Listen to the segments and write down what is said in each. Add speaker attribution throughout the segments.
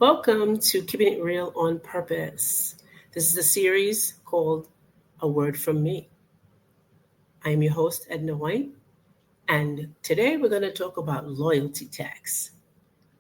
Speaker 1: Welcome to Keeping It Real on Purpose. This is a series called A Word From Me. I am your host, Edna White, and today we're going to talk about loyalty tax.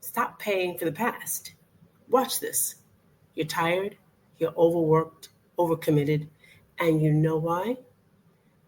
Speaker 1: Stop paying for the past. Watch this. You're tired, you're overworked, overcommitted, and you know why?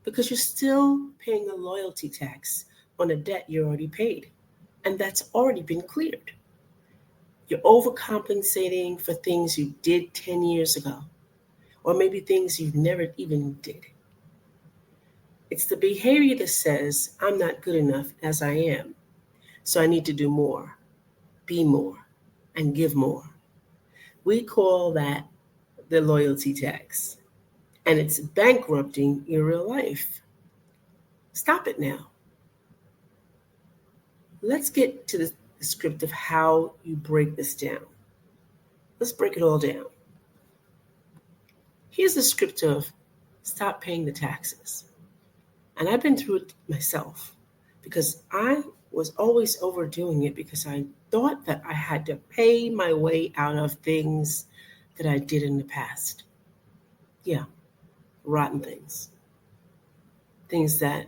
Speaker 1: Because you're still paying a loyalty tax on a debt you already paid, and that's already been cleared. You're overcompensating for things you did 10 years ago, or maybe things you never even did. It's the behavior that says, I'm not good enough as I am, so I need to do more, be more, and give more. We call that the loyalty tax, and it's bankrupting your real life. Stop it now. Let's get to the script of how you break this down. Let's break it all down. Here's the script of stop paying the taxes. And I've been through it myself because I was always overdoing it because I thought that I had to pay my way out of things that I did in the past. Yeah, rotten things. Things that,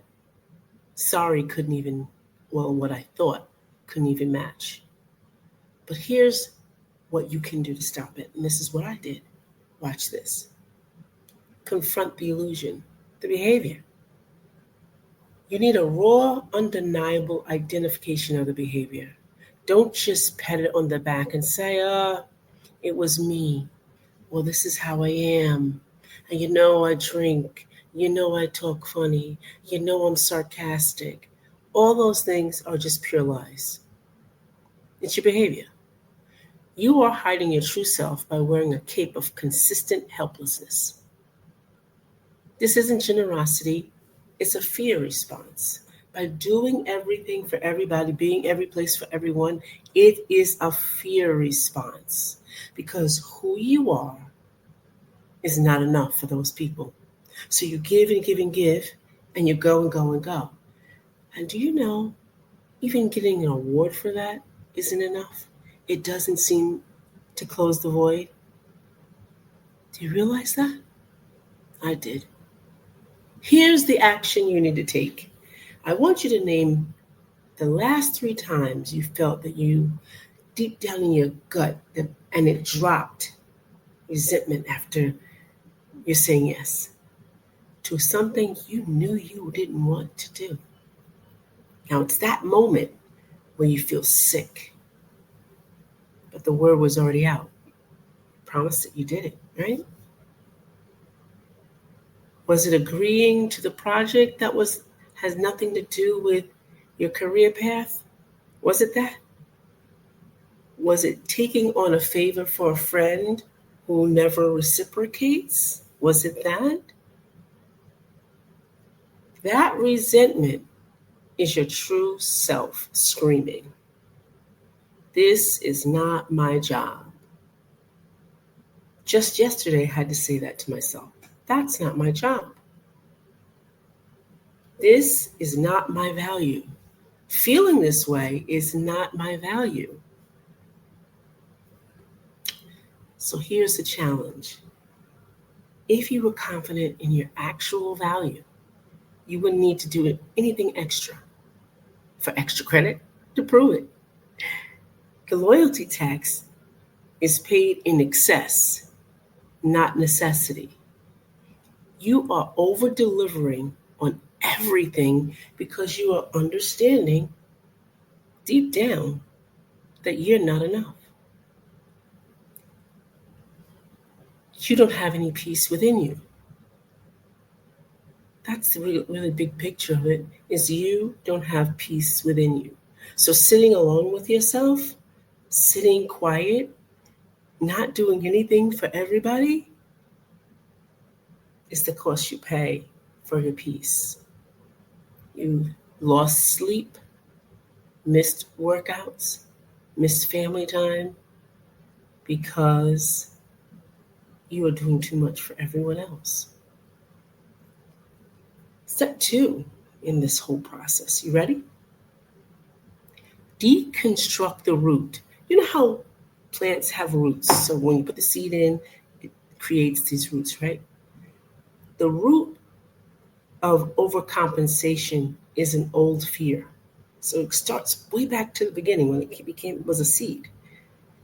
Speaker 1: what I thought couldn't even match. But here's what you can do to stop it. And this is what I did. Watch this. Confront the illusion, the behavior. You need a raw, undeniable identification of the behavior. Don't just pat it on the back and say, it was me. Well, this is how I am. And I drink. I talk funny. I'm sarcastic. All those things are just pure lies. It's your behavior. You are hiding your true self by wearing a cape of consistent helplessness. This isn't generosity, it's a fear response. By doing everything for everybody, being every place for everyone, it is a fear response because who you are is not enough for those people. So you give and give and give, and you go and go and go. And do you know, even getting an award for that isn't enough? It doesn't seem to close the void. Do you realize that? I did. Here's the action you need to take. I want you to name the last 3 times you felt that you, deep down in your gut, and it dropped resentment after you're saying yes to something you knew you didn't want to do. Now, it's that moment where you feel sick, but the word was already out. Promise that you did it, right? Was it agreeing to the project that has nothing to do with your career path? Was it that? Was it taking on a favor for a friend who never reciprocates? Was it that? That resentment is your true self screaming. This is not my job. Just yesterday, I had to say that to myself. That's not my job. This is not my value. Feeling this way is not my value. So here's the challenge. If you were confident in your actual value, you wouldn't need to do anything extra for extra credit to prove it. The loyalty tax is paid in excess, not necessity. You are over-delivering on everything because you are understanding deep down that you're not enough. You don't have any peace within you. That's the really big picture of it, is you don't have peace within you. So sitting alone with yourself, sitting quiet, not doing anything for everybody is the cost you pay for your peace. You lost sleep, missed workouts, missed family time because you are doing too much for everyone else. Step 2 in this whole process. You ready? Deconstruct the root. You know how Plants have roots. So when you put the seed in, it creates these roots, right? The root of overcompensation is an old fear. So it starts way back to the beginning when it was a seed.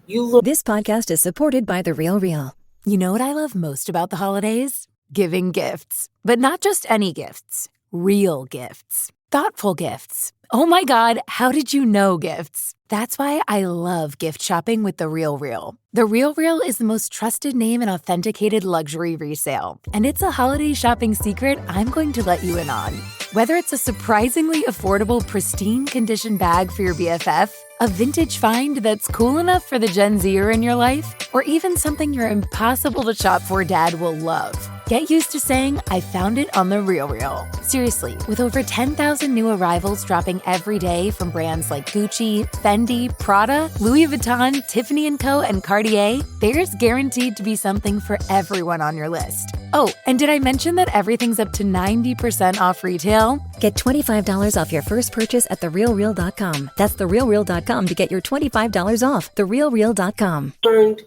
Speaker 2: This podcast is supported by The Real Real. You know what I love most about the holidays? Giving gifts. But not just any gifts. Real gifts. Thoughtful gifts. Oh my God, how did you know gifts? That's why I love gift shopping with The Real Real. The Real Real is the most trusted name in authenticated luxury resale. And it's a holiday shopping secret I'm going to let you in on. Whether it's a surprisingly affordable, pristine condition bag for your BFF, a vintage find that's cool enough for the Gen Zer in your life, or even something your impossible to shop for dad will love. Get used to saying, I found it on The Real Real. Seriously, with over 10,000 new arrivals dropping every day from brands like Gucci, Fendi, Prada, Louis Vuitton, Tiffany & Co., and Cartier, there's guaranteed to be something for everyone on your list. Oh, and did I mention that everything's up to 90% off retail? Get $25 off your first purchase at TheRealReal.com. That's TheRealReal.com to get your $25 off. TheRealReal.com.
Speaker 1: Learned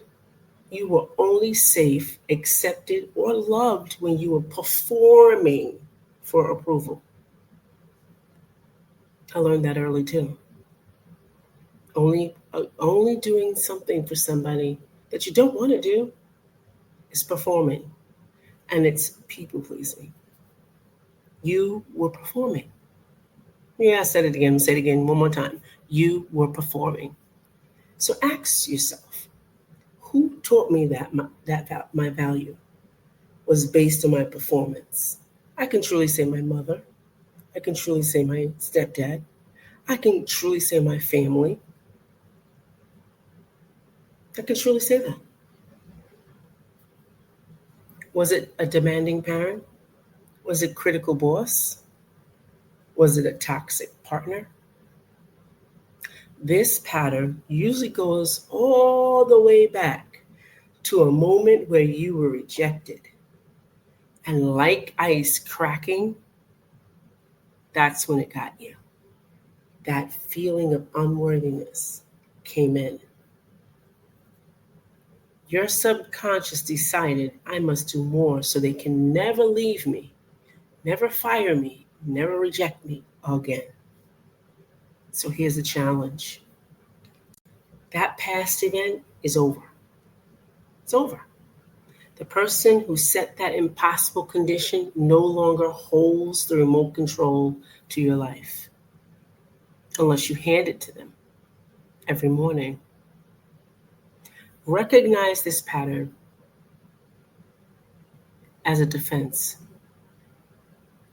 Speaker 1: you were only safe, accepted, or loved when you were performing for approval. I learned that early too. Only doing something for somebody that you don't want to do is performing, and it's people pleasing. You were performing. Yeah, I said it again. Say it again one more time. You were performing. So ask yourself, who taught me that my value was based on my performance? I can truly say my mother. I can truly say my stepdad. I can truly say my family. I can truly say that. Was it a demanding parent? Was it a critical boss? Was it a toxic partner? This pattern usually goes all the way back to a moment where you were rejected. And like ice cracking, that's when it got you. That feeling of unworthiness came in. Your subconscious decided, I must do more so they can never leave me, never fire me, never reject me again. So here's the challenge. That past event is over. It's over. The person who set that impossible condition no longer holds the remote control to your life unless you hand it to them every morning. Recognize this pattern as a defense.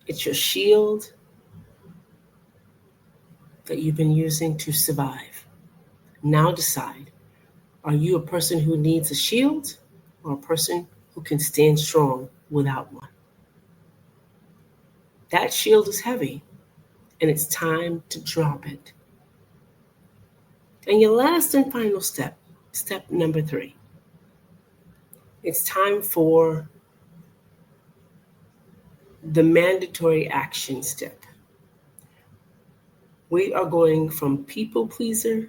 Speaker 1: It's your shield that you've been using to survive. Now decide, are you a person who needs a shield or a person who can stand strong without one? That shield is heavy, and it's time to drop it. And your last and final step number 3. It's time for the mandatory action step. We are going from people pleaser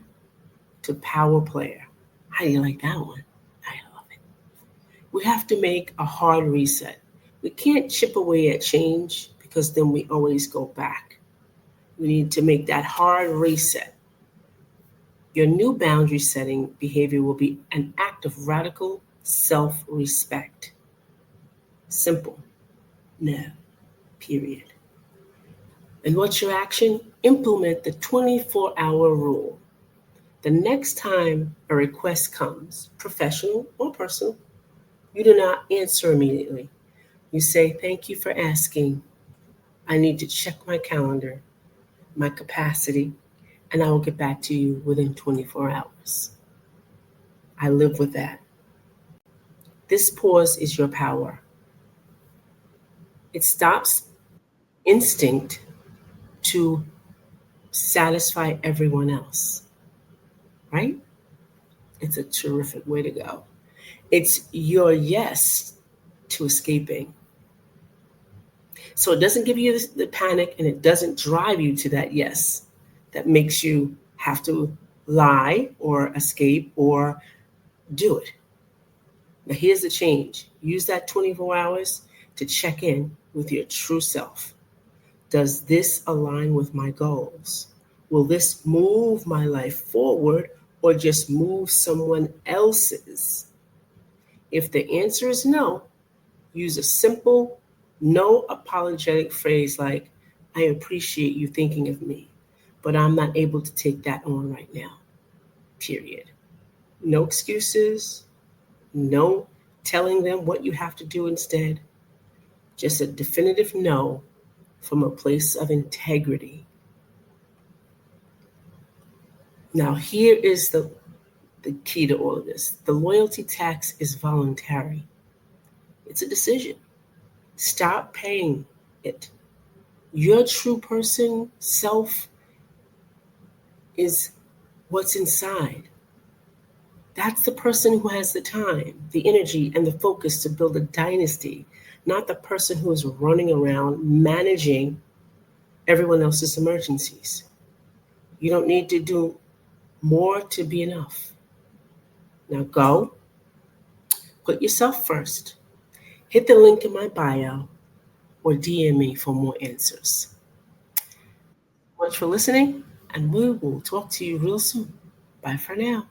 Speaker 1: to power player. How do you like that one? I love it. We have to make a hard reset. We can't chip away at change because then we always go back. We need to make that hard reset. Your new boundary setting behavior will be an act of radical self-respect. Simple. No. Period. And what's your action? Implement the 24-hour rule. The next time a request comes, professional or personal, you do not answer immediately. You say, thank you for asking. I need to check my calendar, my capacity, and I will get back to you within 24 hours. I live with that. This pause is your power. It stops instinct to satisfy everyone else, right? It's a terrific way to go. It's your yes to escaping. So it doesn't give you the panic, and it doesn't drive you to that yes that makes you have to lie or escape or Do it. Now, here's the change. Use that 24 hours to check in with your true self. Does this align with my goals? Will this move my life forward or just move someone else's? If the answer is no, use a simple, no apologetic phrase like, I appreciate you thinking of me, but I'm not able to take that on right now. Period. No excuses, no telling them what you have to do instead. Just a definitive no from a place of integrity. Now, here is the key to all of this. The loyalty tax is voluntary. It's a decision. Stop paying it. Your true person, self, is what's inside. That's the person who has the time, the energy, and the focus to build a dynasty, not the person who is running around managing everyone else's emergencies. You don't need to do more to be enough. Now go, put yourself first. Hit the link in my bio or DM me for more answers. Thanks for listening, and we will talk to you real soon. Bye for now.